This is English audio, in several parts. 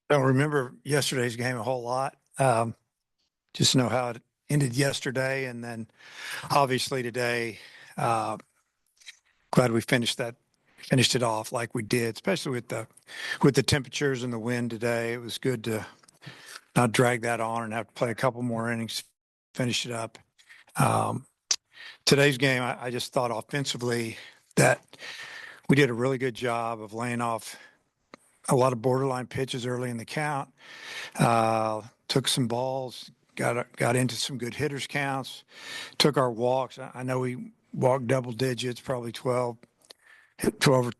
Don't remember yesterday's game a whole lot. Just know how it ended yesterday, and then obviously today. Uh, Glad we finished it off like we did, especially with the temperatures and the wind today. It was good to not drag that on and have to play a couple more innings, finish it up. Um, Today's game, I just thought offensively that we did a really good job of laying off a lot of borderline pitches early in the count. Took some balls, got into some good hitters counts, took our walks. I know we walked double digits, probably 12, hit 12.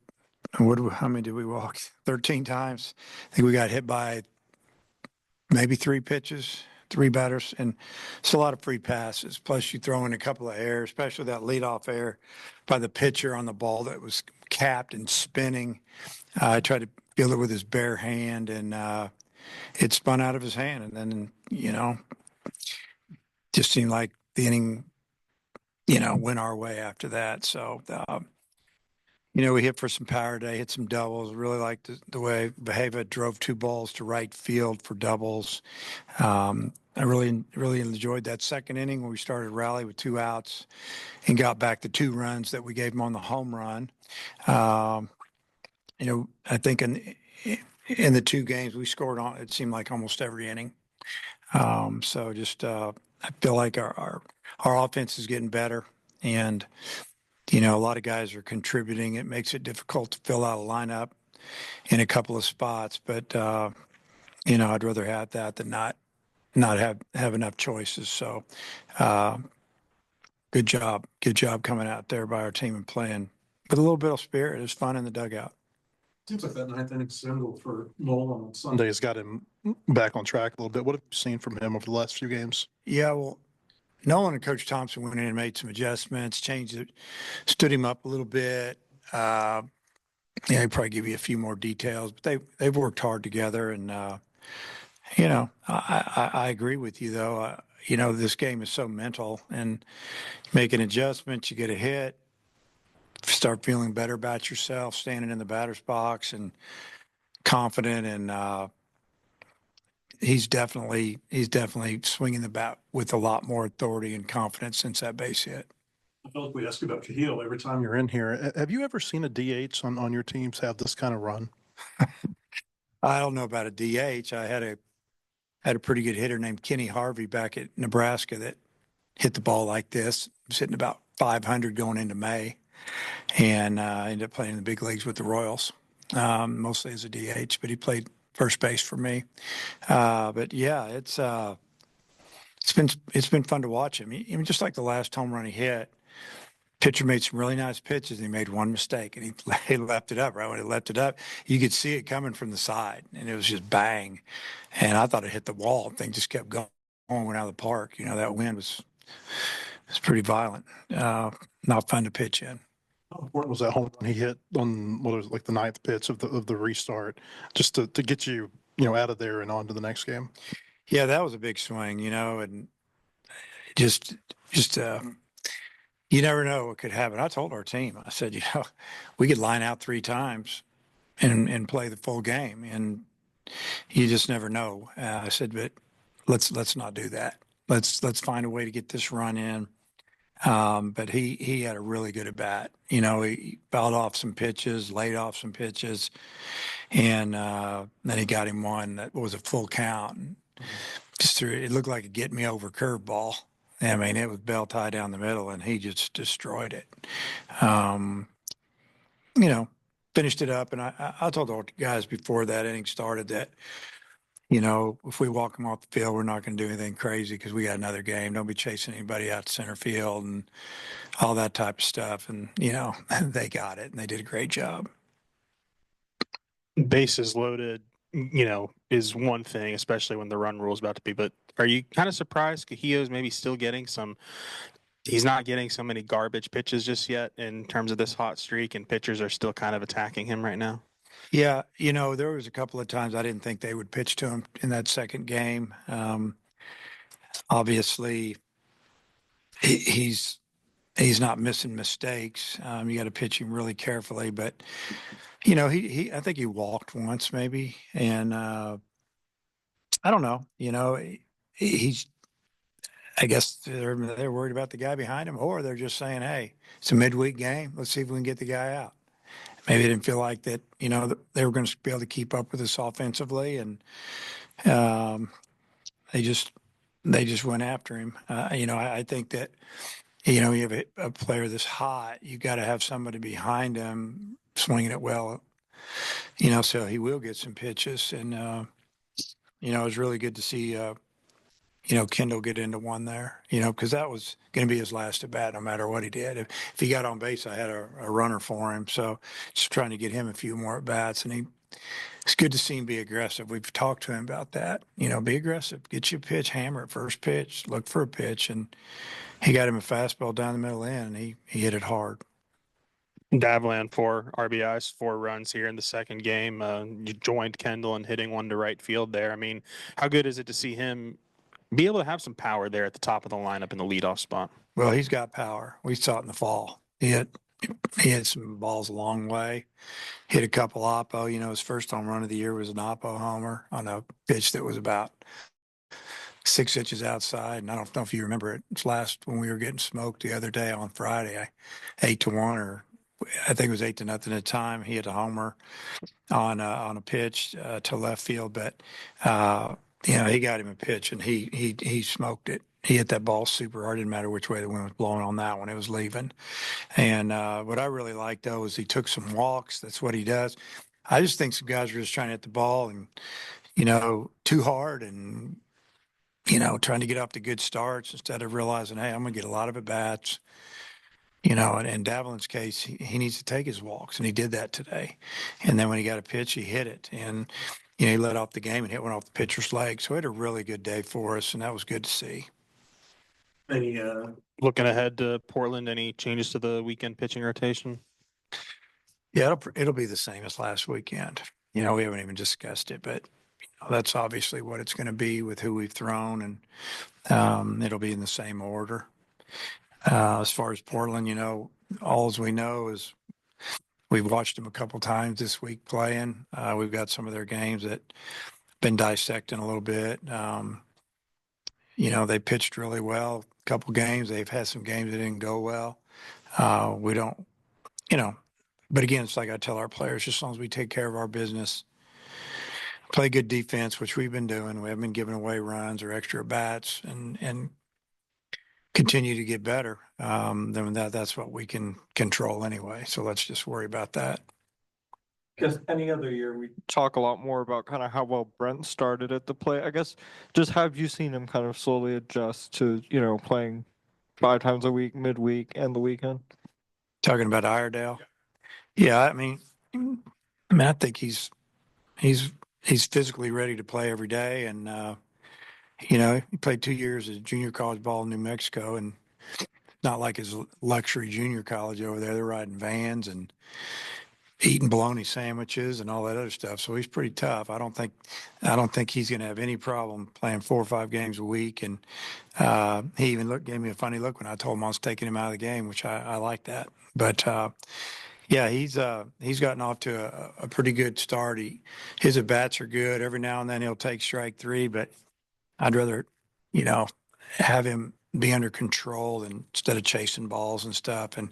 How many did we walk? 13 times. I think we got hit by maybe three pitches, three batters, and it's a lot of free passes. Plus, you throw in a couple of errors, especially that leadoff error by the pitcher on the ball that was capped and spinning. I tried to feel it with his bare hand, and it spun out of his hand. And then, just seemed like the inning, went our way after that. So, we hit for some power today, hit some doubles. Really liked the way Behava drove two balls to right field for doubles. I really enjoyed that second inning when we started rally with two outs and got back the two runs that we gave him on the home run. Um, I think in the two games we scored on, it seemed like almost every inning. So just I feel like our offense is getting better, and a lot of guys are contributing. It makes it difficult to fill out a lineup in a couple of spots, but I'd rather have that than not have enough choices. So uh, good job coming out there by our team and playing with a little bit of spirit. It was fun in the dugout. Seems like that ninth inning single for Nolan on Sunday has got him back on track a little bit. What have you seen from him over the last few games? Yeah, well, Nolan and Coach Thompson went in and made some adjustments, changed it, stood him up a little bit. Yeah, he'd probably give you a few more details, but they've worked hard together, and I agree with you though. This game is so mental, and making adjustments, you get a hit, start feeling better about yourself, standing in the batter's box, and confident, and he's definitely swinging the bat with a lot more authority and confidence since that base hit. I feel like we ask about Cahill every time you're in here. Have you ever seen a DH on your teams have this kind of run? I don't know about a DH. I had a pretty good hitter named Kenny Harvey back at Nebraska that hit the ball like this. He was hitting about 500 going into May, and ended up playing in the big leagues with the Royals, mostly as a DH. But he played first base for me. But yeah, it's been fun to watch him. Even just like the last home run he hit, pitcher made some really nice pitches. And he made one mistake, and he left it up. Right when he left it up, you could see it coming from the side, and it was just bang. And I thought it hit the wall. Thing just kept going, went out of the park. That wind was pretty violent. Not fun to pitch in. How important was that home run he hit on what was it, like the ninth pitch of the restart, just to get you out of there and on to the next game? Yeah, that was a big swing, and just just you never know what could happen. I told our team, I said, we could line out three times and play the full game, and you just never know. I said, but let's not do that. Let's find a way to get this run in. But he had a really good at bat. He fouled off some pitches, laid off some pitches, and then he got him one that was a full count. And it looked like a get me over curveball. I mean, it was bell tie down the middle, and he just destroyed it. Um, you know, Finished it up, and I told the guys before that inning started that if we walk them off the field, we're not going to do anything crazy because we got another game. Don't be chasing anybody out to center field and all that type of stuff. And they got it, and they did a great job. Bases loaded, is one thing, especially when the run rule is about to be. But are you kind of surprised Cahillo's maybe still getting some? He's not getting so many garbage pitches just yet in terms of this hot streak, and pitchers are still kind of attacking him right now. Yeah, there was a couple of times I didn't think they would pitch to him in that second game. Obviously, he's not missing mistakes. You got to pitch him really carefully, but he I think he walked once maybe, and I don't know. He's. I guess they're worried about the guy behind him, or they're just saying, "Hey, it's a midweek game. Let's see if we can get the guy out." Maybe they didn't feel like that. They were going to be able to keep up with us offensively, and um, they just they just went after him. I think that you have a player this hot, you got to have somebody behind him swinging it well. So he will get some pitches, and it was really good to see. Kendall get into one there, because that was going to be his last at bat no matter what he did. If he got on base, I had a runner for him. So just trying to get him a few more at bats. And it's good to see him be aggressive. We've talked to him about that. Be aggressive, get you a pitch, hammer it first pitch, look for a pitch. And he got him a fastball down the middle end, and he hit it hard. Davlan 4 RBIs, 4 runs here in the second game. You joined Kendall in hitting one to right field there. I mean, how good is it to see him be able to have some power there at the top of the lineup in the leadoff spot? Well, he's got power. We saw it in the fall. He hit some balls a long way. Hit a couple oppo. His first home run of the year was an oppo homer on a pitch that was about 6 inches outside. And I don't know if you remember it. It's last when we were getting smoked the other day on Friday, 8-1, or I think it was 8-0 at the time. He hit a homer on a pitch to left field, but he got him a pitch and he smoked it. He hit that ball super hard. Didn't matter which way the wind was blowing on that one. It was leaving. And what I really liked, though, is he took some walks. That's what he does. I just think some guys are just trying to hit the ball and, too hard and, trying to get off to good starts instead of realizing, hey, I'm going to get a lot of at bats. And in Davlin's case, he needs to take his walks, and he did that today. And then when he got a pitch, he hit it. And, he let off the game and hit one off the pitcher's leg. So he had a really good day for us, and that was good to see. Any looking ahead to Portland, any changes to the weekend pitching rotation? Yeah, it'll be the same as last weekend. We haven't even discussed it, but that's obviously what it's going to be with who we've thrown, and it'll be in the same order. As far as Portland, all as we know is we've watched them a couple times this week playing. We've got some of their games that been dissecting a little bit. They pitched really well a couple games. They've had some games that didn't go well. We don't, but again, it's like I tell our players, just as long as we take care of our business, play good defense, which we've been doing. We haven't been giving away runs or extra bats, and continue to get better. Then that's what we can control anyway. So let's just worry about that. Because any other year we talk a lot more about kind of how well Brent started at the plate. I guess just have you seen him kind of slowly adjust to, playing 5 times a week, midweek, and the weekend? Talking about Iredale. Yeah, I mean, I think he's physically ready to play every day, and he played 2 years of junior college ball in New Mexico, and not like his luxury junior college over there. They're riding vans and eating bologna sandwiches and all that other stuff. So he's pretty tough. I don't think he's going to have any problem playing 4 or 5 games a week. And he even gave me a funny look when I told him I was taking him out of the game, which I like that. But yeah, he's gotten off to a pretty good start. His at bats are good. Every now and then he'll take strike 3, but I'd rather, have him be under control instead of chasing balls and stuff. And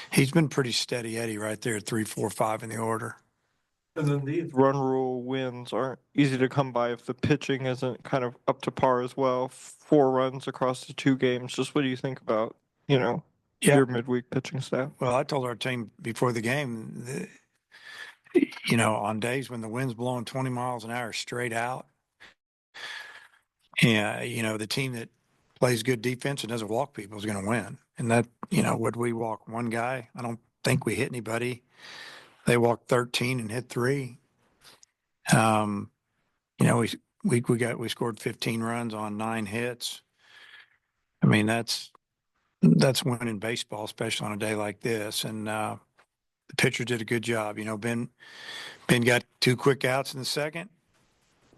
he's been pretty steady Eddie right there at 3, 4, 5 in the order. And then these run rule wins aren't easy to come by if the pitching isn't kind of up to par as well. 4 runs across the 2 games. Just what do you think about, your midweek pitching staff? Well, I told our team before the game, on days when the wind's blowing 20 miles an hour straight out, the team that plays good defense and doesn't walk people is going to win. And that, would we walk one guy? I don't think we hit anybody. They walked 13 and hit 3. We scored 15 runs on 9 hits. I mean, that's winning baseball, especially on a day like this. And the pitcher did a good job. Ben got 2 quick outs in the second.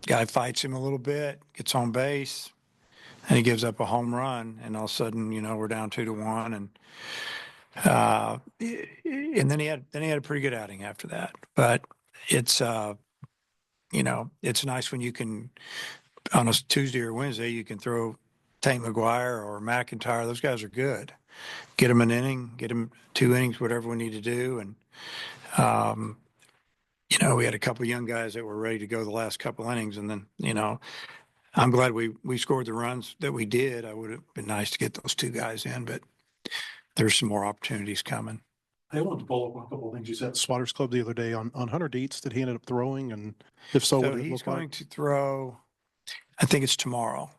Guy fights him a little bit, gets on base, and he gives up a home run. And all of a sudden, we're down 2-1. And then he had a pretty good outing after that. But it's it's nice when you can on a Tuesday or Wednesday, you can throw Tank McGuire or McIntyre. Those guys are good. Get them an inning, get them 2 innings, whatever we need to do. And, we had a couple of young guys that were ready to go the last couple innings. And then, I'm glad we scored the runs that we did. I would have been nice to get those 2 guys in, but there's some more opportunities coming. I wanted to follow up on a couple of things you said at Spotters Club the other day on Hunter Dietz that he ended up throwing, and if so, So what did it he's look going like? to throw, I think it's tomorrow.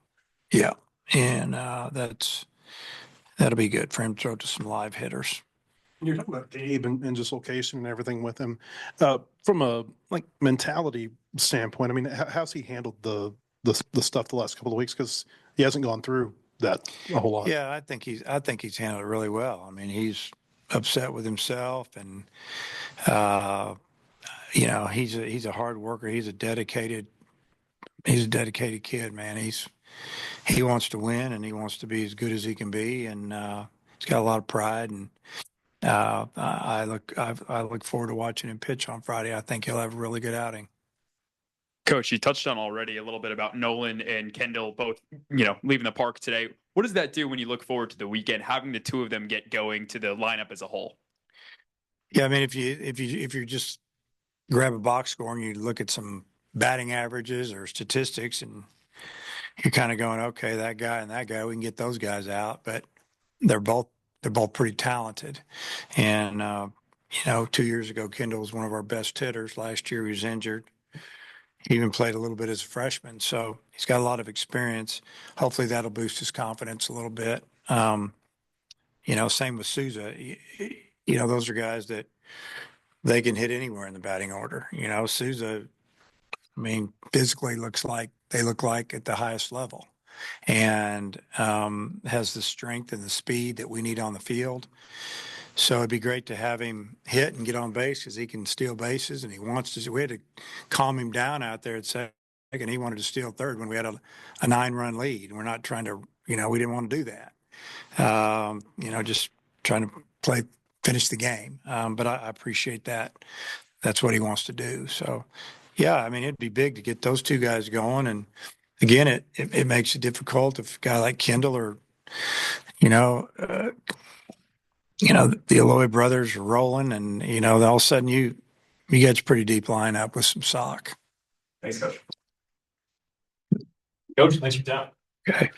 Yeah. And that'll be good for him to throw to some live hitters. You're talking about Gabe and just location and everything with him. From a mentality standpoint, I mean, how's he handled the stuff the last couple of weeks? Because he hasn't gone through that a whole lot. Yeah, I think he's handled it really well. I mean, he's upset with himself, and he's a hard worker. He's a dedicated kid, man. He wants to win, and he wants to be as good as he can be, and he's got a lot of pride. And I look forward to watching him pitch on Friday. I think he'll have a really good outing. Coach, you touched on already a little bit about Nolan and Kendall both, leaving the park today. What does that do when you look forward to the weekend, having the 2 of them get going to the lineup as a whole? Yeah, I mean, if you just grab a box score and you look at some batting averages or statistics, and you're kind of going, okay, that guy and that guy, we can get those guys out, but they're both pretty talented. And 2 years ago, Kendall was one of our best hitters. Last year, he was injured. He even played a little bit as a freshman, so he's got a lot of experience. Hopefully, that'll boost his confidence a little bit. Same with Souza. Those are guys that they can hit anywhere in the batting order. Souza, I mean, physically look like at the highest level, and has the strength and the speed that we need on the field. So it'd be great to have him hit and get on base because he can steal bases and he wants to. We had to calm him down out there at second. He wanted to steal third when we had a 9-run lead. We're not trying to, we didn't want to do that. Just trying to finish the game. But I appreciate that. That's what he wants to do. So, yeah, I mean, it'd be big to get those 2 guys going. And again, it makes it difficult if a guy like Kendall or, the Eloy brothers are rolling, and all of a sudden you get a pretty deep lineup with some sock. Thanks, Coach. Coach, thanks for your time. Okay.